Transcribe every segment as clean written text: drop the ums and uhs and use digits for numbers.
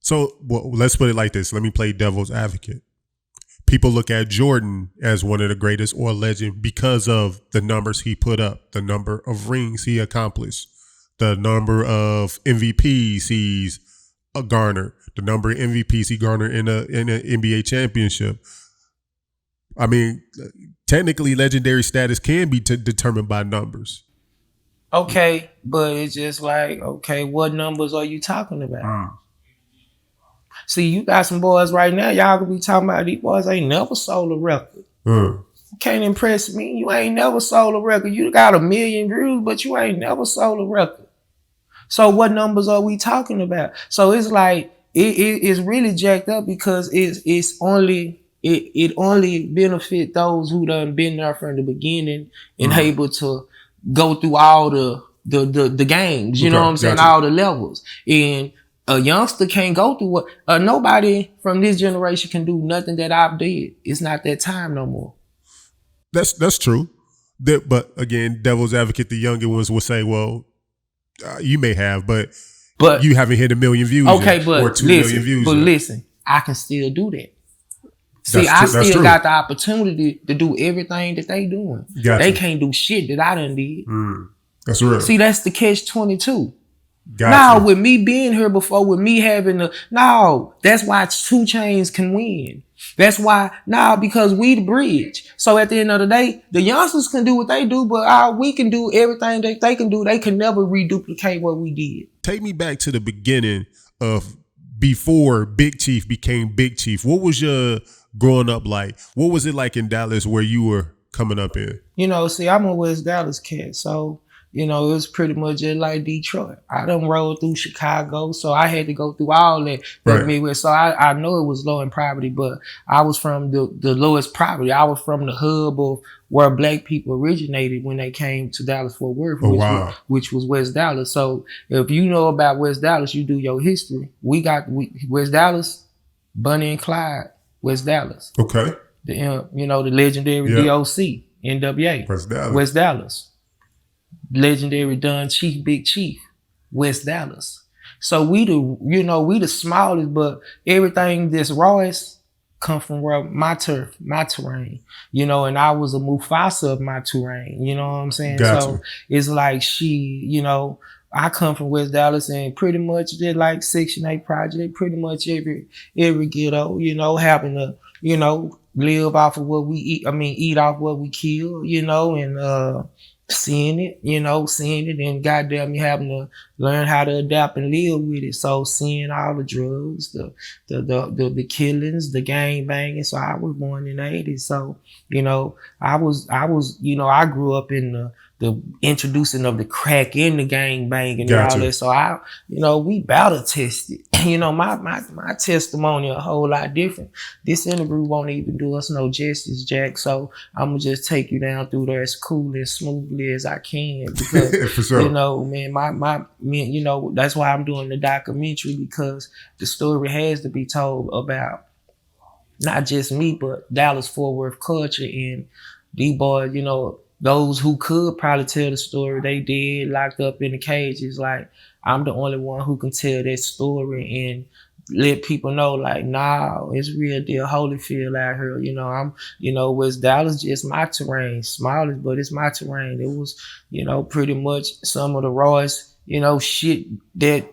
So well, let's put it like this. Let me play devil's advocate. People look at Jordan as one of the greatest or legend because of the numbers he put up, the number of rings he accomplished, the number of MVPs he's garnered, the number of MVPs he garnered in an NBA championship. I mean, technically, legendary status can be determined by numbers. Okay, but it's just like, okay, what numbers are you talking about? See, you got some boys right now, y'all could be talking about these boys ain't never sold a record. You can't impress me. You ain't never sold a record. You got 1 million views, but you ain't never sold a record. So what numbers are we talking about? So it's like it's really jacked up because it only benefit those who done been there from the beginning and able to go through all the games, you know what I'm saying, all the levels. And a youngster can't go through what nobody from this generation can do nothing that I've did. It's not that time no more. That's true. But again, devil's advocate, the younger ones will say, well, you may have, but you haven't hit 1 million views okay, yet, but or 2 million views. But yet. listen, I can still do that. See, I still got the opportunity to do everything that they doing. They can't do shit that I done did. That's real. See, that's the catch-22. Now, with me being here before, with me having that's why 2 Chainz can win. That's why because we the bridge. So at the end of the day, the youngsters can do what they do, but we can do everything that they can do. They can never reduplicate what we did. Take me back to the beginning of before Big Chief became Big Chief. What was your growing up like? What was it like in Dallas where you were coming up in? See, I'm a West Dallas kid, so it was pretty much just like Detroit. I done rolled through Chicago, so I had to go through all that. Midwest. So I know it was low in poverty, but I was from the lowest poverty. I was from the hub of where black people originated when they came to Dallas-Fort Worth, which was West Dallas. So if you know about West Dallas, you do your history. We West Dallas, Bonnie and Clyde, West Dallas. Okay. The legendary DOC, NWA, West Dallas. Legendary Don Chief, Big Chief, West Dallas. So we the smallest, but everything that's rawest come from where my turf, my terrain, and I was a Mufasa of my terrain, you know what I'm saying? Gotcha. So it's like I come from West Dallas and pretty much did like Section 8 project, pretty much every ghetto, having to, live off of what we eat off what we kill, and seeing it, and goddamn you having to learn how to adapt and live with it. So seeing all the drugs, the killings, the gang banging. So I was born in the 80s. So, I grew up in the introducing of the crack in the gang banging and all that. So we battle tested. My testimony a whole lot different. This interview won't even do us no justice, Jack. So I'm gonna just take you down through there as cool and smoothly as I can because For sure. that's why I'm doing the documentary, because the story has to be told about not just me, but Dallas-Fort Worth culture and D-boy, those who could probably tell the story, they did, locked up in the cages. Like, I'm the only one who can tell that story and let people know, like, nah, it's real deal Holyfield out here. I'm, West Dallas just my terrain, smallest, but it's my terrain. It was, pretty much some of the rawest, shit that,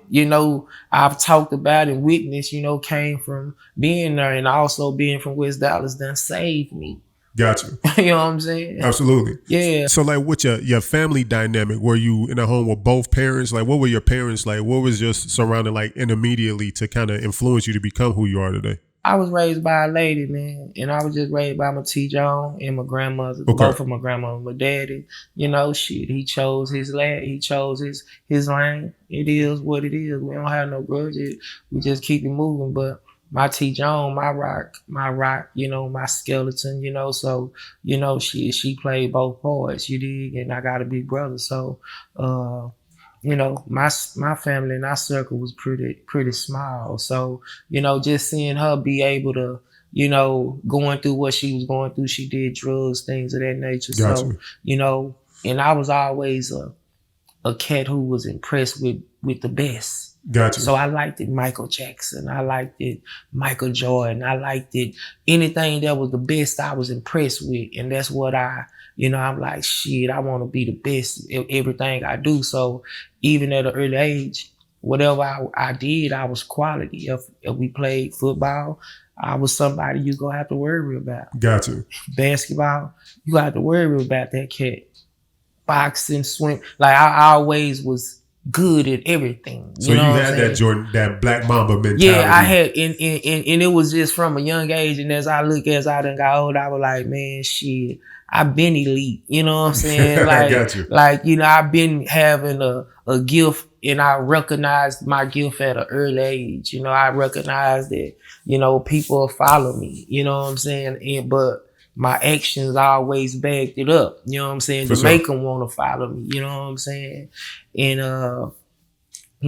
I've talked about and witnessed, came from being there, and also being from West Dallas done saved me. Gotcha. You know what I'm saying? Absolutely. Yeah. So like what's your family dynamic? Were you in a home with both parents? Like what were your parents like? What was your surrounding like immediately to kind of influence you to become who you are today? I was raised by a lady, man. And I was just raised by my T. John and my grandmother. Okay. Both of my grandmother. My daddy, he chose his lane. He chose his lane. It is what it is. We don't have no grudges. We just keep it moving. But my T. John, my rock, my skeleton, so, she played both parts, you dig? And I got a big brother. So, my family and our circle was pretty small. So, just seeing her be able to, going through what she was going through, she did drugs, things of that nature. Gotcha. So, and I was always a cat who was impressed with the best. Got you. So I liked it Michael Jackson. I liked it Michael Jordan. I liked it anything that was the best I was impressed with. And that's what I'm like, shit, I want to be the best at everything I do. So even at an early age, whatever I did, I was quality. If we played football, I was somebody you gonna have to worry about. Got you. Basketball, you got to worry about that cat. Boxing, swim, like I always was good at everything. So you had that Jordan, that Black Mamba mentality. Yeah, I had, and it was just from a young age. And as I done got old, I was like, man, shit, I've been elite. You know what I'm saying? Like, Got you. Like, I've been having a gift, and I recognized my gift at an early age. I recognized that, people follow me. You know what I'm saying? But my actions always backed it up. You know what I'm saying? To make them want to follow me. You know what I'm saying? And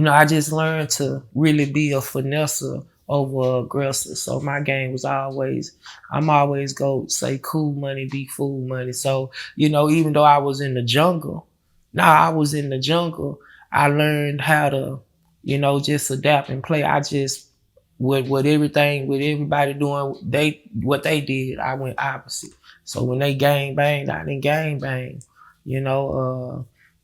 I just learned to really be a finesser over aggressor. So my game was I'm always go say cool money, be fool money. So, even though I was in the jungle, I learned how to, just adapt and play. I just, with everybody doing what they did, I went opposite. So when they gang banged, I didn't gang bang.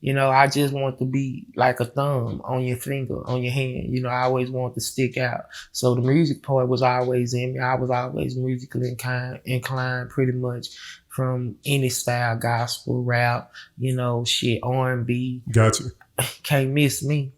I just want to be like a thumb on your finger, on your hand. I always want to stick out. So the music part was always in me. I was always musically inclined pretty much from any style, gospel, rap, R&B. Got you. Can't miss me.